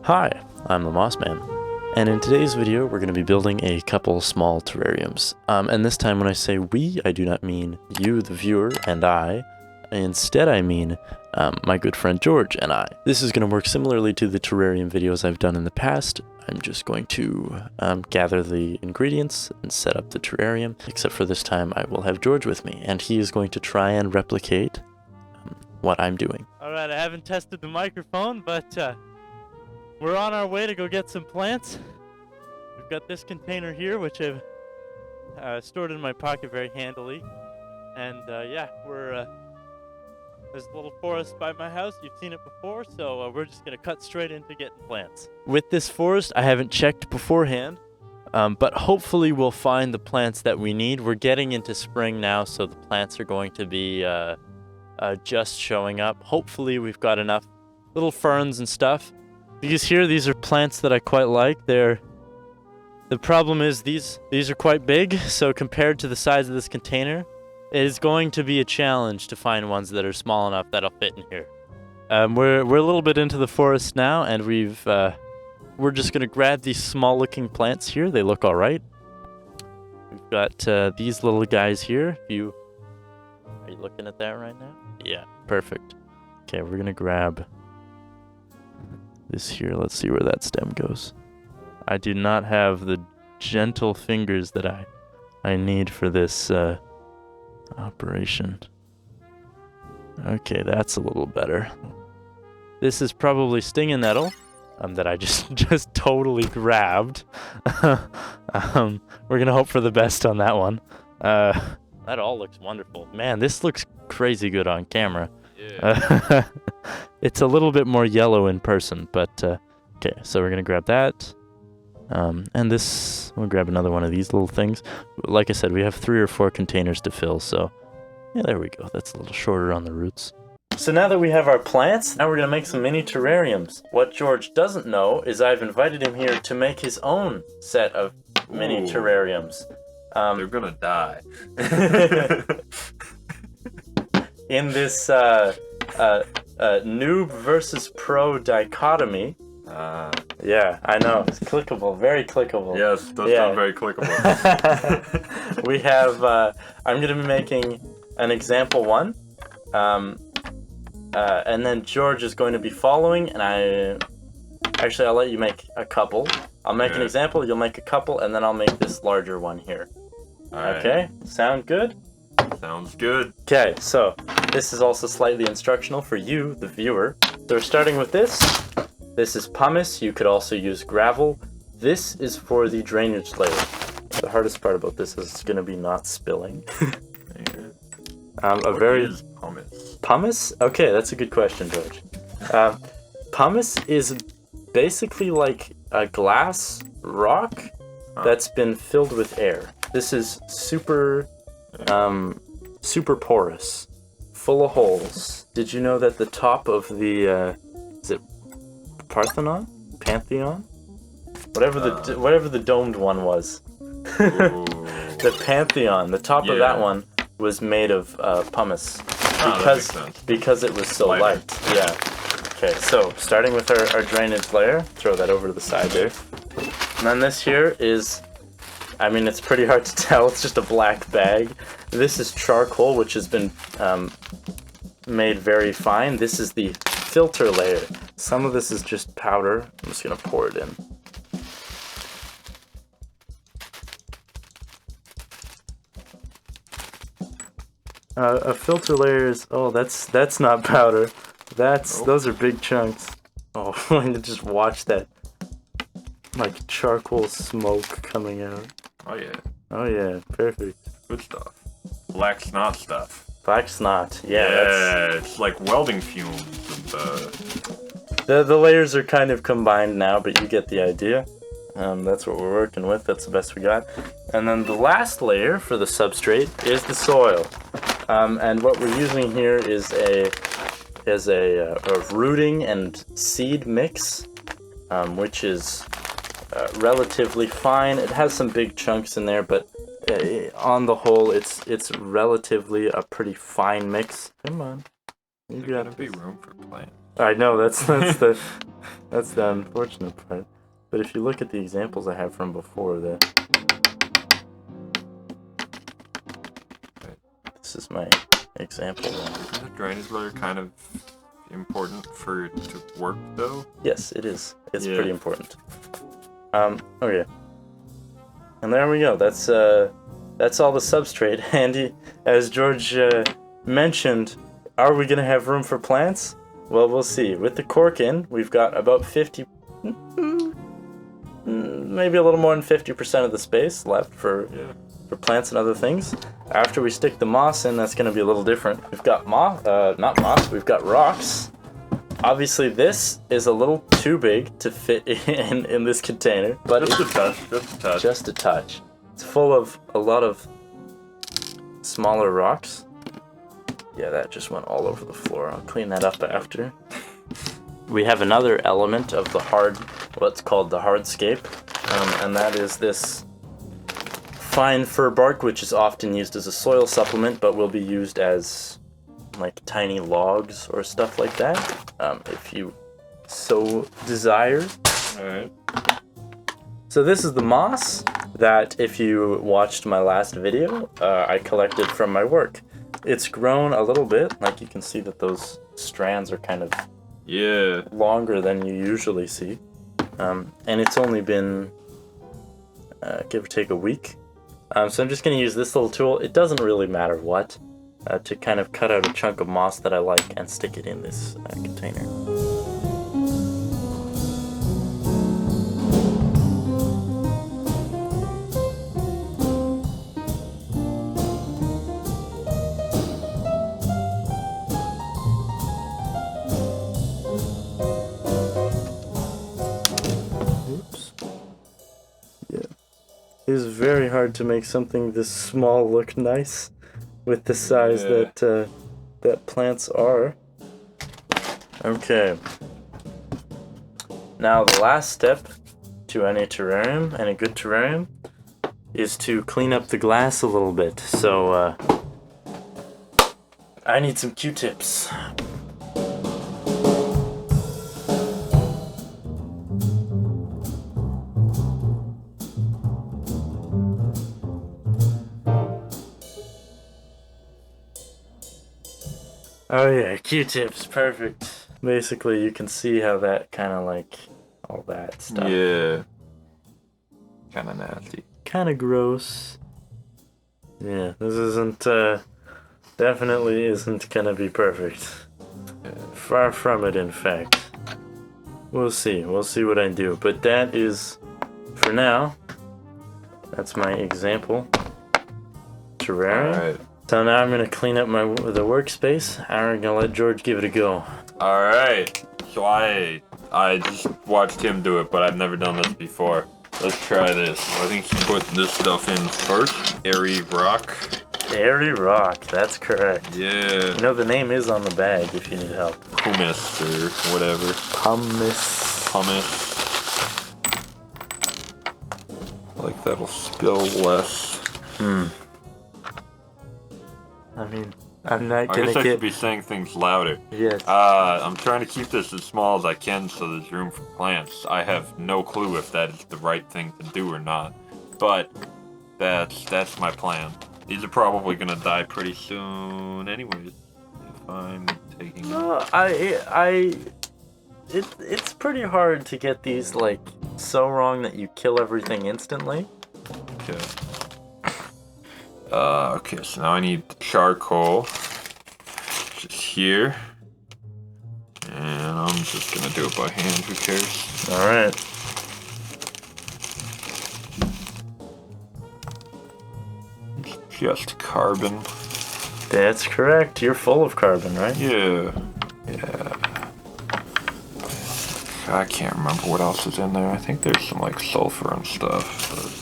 Hi, I'm the Moss Man, and in today's video we're going to be building a couple small terrariums. And this time when I say we, I do not mean you, the viewer, and I. Instead I mean my good friend George and I. This is going to work similarly to the terrarium videos I've done in the past. I'm just going to gather the ingredients and set up the terrarium, except for this time I will have George with me, and he is going to try and replicate what I'm doing. Alright, I haven't tested the microphone, but we're on our way to go get some plants. We've got this container here, which I've stored in my pocket very handily. And yeah, there's a little forest by my house. You've seen it before, so we're just going to cut straight into getting plants. With this forest, I haven't checked beforehand, but hopefully we'll find the plants that we need. We're getting into spring now, so the plants are going to be just showing up. Hopefully we've got enough little ferns and stuff. Because here, these are plants that I quite like. The problem is these are quite big, so compared to the size of this container, it is going to be a challenge to find ones that are small enough that'll fit in here. We're a little bit into the forest now, and we're just gonna grab these small-looking plants here. They look all right. We've got these little guys here. Are you looking at that right now? Yeah, perfect. Okay, we're gonna grab this here. Let's see where that stem goes. I do not have the gentle fingers that I need for this operation. Okay, that's a little better. This is probably stinging nettle that I just totally grabbed. We're gonna hope for the best on that one. That all looks wonderful. Man, this looks crazy good on camera. Yeah. It's a little bit more yellow in person, but okay, so we're gonna grab that. And this, we'll grab another one of these little things. Like I said, we have 3 or 4 containers to fill, so yeah, there we go. That's a little shorter on the roots. So now that we have our plants, now we're gonna make some mini terrariums. What George doesn't know is I've invited him here to make his own set of mini terrariums. They're gonna die. In this noob versus pro dichotomy. Yeah, I know. It's clickable, very clickable. Yes, does sound very clickable. We have, I'm going to be making an example one. And then George is going to be following, and I'll let you make a couple. I'll make an example, you'll make a couple, and then I'll make this larger one here. Okay, sound good? Sounds good. Okay, so this is also slightly instructional for you, the viewer. So we're starting with this. This is pumice. You could also use gravel. This is for the drainage layer. The hardest part about this is it's going to be not spilling. What is pumice? Pumice? Okay, that's a good question, George. Pumice is basically like a glass rock that's been filled with air. This is super porous, full of holes. Did you know that the top of the is it Pantheon? Whatever the domed one was. The Pantheon, the top of that one was made of pumice because it was so light. Yeah. Okay, so starting with our drainage layer, throw that over to the side there. And then this here is, I mean, it's pretty hard to tell. It's just a black bag. This is charcoal, which has been made very fine. This is the filter layer. Some of this is just powder. I'm just gonna pour it in. A filter layer is, oh, that's not powder. Those are big chunks. Oh, I can just watch that, like, charcoal smoke coming out. Oh yeah. Oh yeah, perfect. Good stuff. Black snot stuff. Black snot, It's like welding fumes. The layers are kind of combined now, but you get the idea. That's what we're working with. That's the best we got. And then the last layer for the substrate is the soil. And what we're using here is a rooting and seed mix, which is relatively fine. It has some big chunks in there, but on the whole, it's relatively a pretty fine mix. Come on. There's gonna be room for plants. I know, that's the unfortunate part. But if you look at the examples I have from before, this is my example. Isn't the drainage layer kind of important for it to work, though? Yes, it is. It's pretty important. Okay. And there we go. That's all the substrate. And as George mentioned, are we going to have room for plants? Well, we'll see. With the cork in, we've got about 50, maybe a little more than 50% of the space left for plants and other things. After we stick the moss in, that's going to be a little different. We've got not moss, we've got rocks. Obviously, this is a little too big to fit in this container, but just a touch. Just a touch. It's full of a lot of smaller rocks. Yeah, that just went all over the floor. I'll clean that up after. We have another element of the what's called the hardscape, and that is this fine fir bark, which is often used as a soil supplement, but will be used as like tiny logs or stuff like that, if you so desire. Alright. So this is the moss that, if you watched my last video, I collected from my work. It's grown a little bit, like you can see that those strands are kind of longer than you usually see. And it's only been, give or take, a week. So I'm just going to use this little tool. It doesn't really matter what, to kind of cut out a chunk of moss that I like and stick it in this container. It is very hard to make something this small look nice with the size that plants are. Okay. Now the last step to any terrarium, and a good terrarium, is to clean up the glass a little bit. So I need some Q-tips. Oh yeah, Q-tips, perfect. Basically, you can see how that kind of like, all that stuff. Yeah. Kind of nasty. Kind of gross. Yeah, this isn't, definitely isn't gonna be perfect. Far from it, in fact. We'll see what I do. But that is, for now, that's my example terrarium. Alright. So now I'm gonna clean up the workspace. I'm gonna let George give it a go. Alright. So I just watched him do it, but I've never done this before. Let's try this. I think he put this stuff in first. Airy rock. Airy rock, that's correct. Yeah. You know, the name is on the bag if you need help. Pumice or whatever. Pumice. Like that'll spill less. I mean, I'm not I gonna guess I should be saying things louder. Yes. I'm trying to keep this as small as I can so there's room for plants. I have no clue if that is the right thing to do or not, but that's my plan. These are probably gonna die pretty soon, anyways. If I'm taking. No, it's pretty hard to get these like so wrong that you kill everything instantly. Okay. Okay, so now I need charcoal. Just here. And I'm just gonna do it by hand, who cares? Alright. Just carbon. That's correct. You're full of carbon, right? Yeah. I can't remember what else is in there. I think there's some like sulfur and stuff, but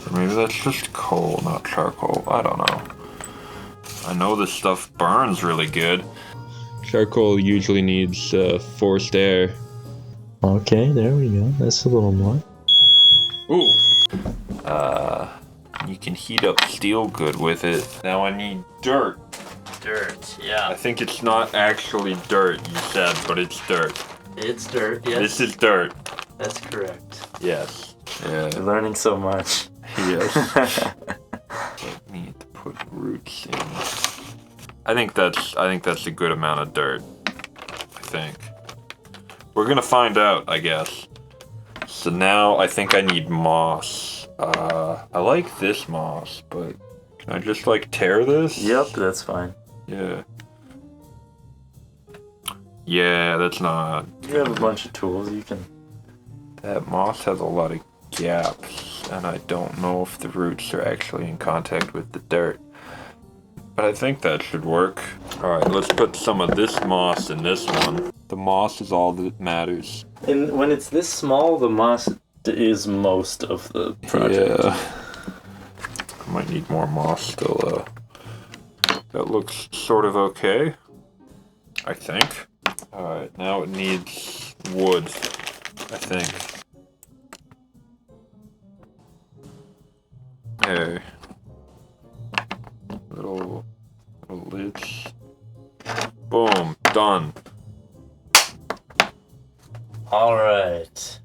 or maybe that's just coal, not charcoal. I don't know. I know this stuff burns really good. Charcoal usually needs forced air. Okay, there we go. That's a little more. Ooh. You can heat up steel good with it. Now I need dirt. Dirt, I yeah. think it's not actually dirt, you said, but it's dirt. It's dirt, yes. This is dirt. That's correct. Yes. Yeah. You're learning so much. Yes. I need to put roots in. I think that's a good amount of dirt. I think. We're gonna find out, I guess. So now I think I need moss. I like this moss, but can I just like tear this? Yep, that's fine. Yeah. Yeah, that's not. You have a bunch of tools, you can... That moss has a lot of gaps, and I don't know if the roots are actually in contact with the dirt. But I think that should work. Alright, let's put some of this moss in this one. The moss is all that matters. And when it's this small, the moss is most of the project. Yeah. I might need more moss still, That looks sort of okay, I think. Alright, now it needs wood, I think. Okay. Little lids. Boom, done. All right.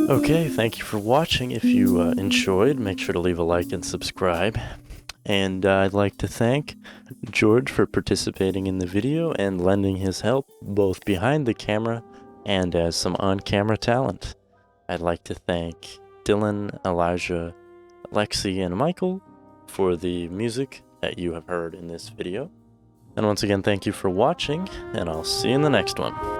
Okay, thank you for watching. If you enjoyed, make sure to leave a like and subscribe. And I'd like to thank George for participating in the video and lending his help both behind the camera and as some on-camera talent. I'd like to thank Dylan, Elijah, Lexi, and Michael for the music that you have heard in this video. And once again, thank you for watching, and I'll see you in the next one.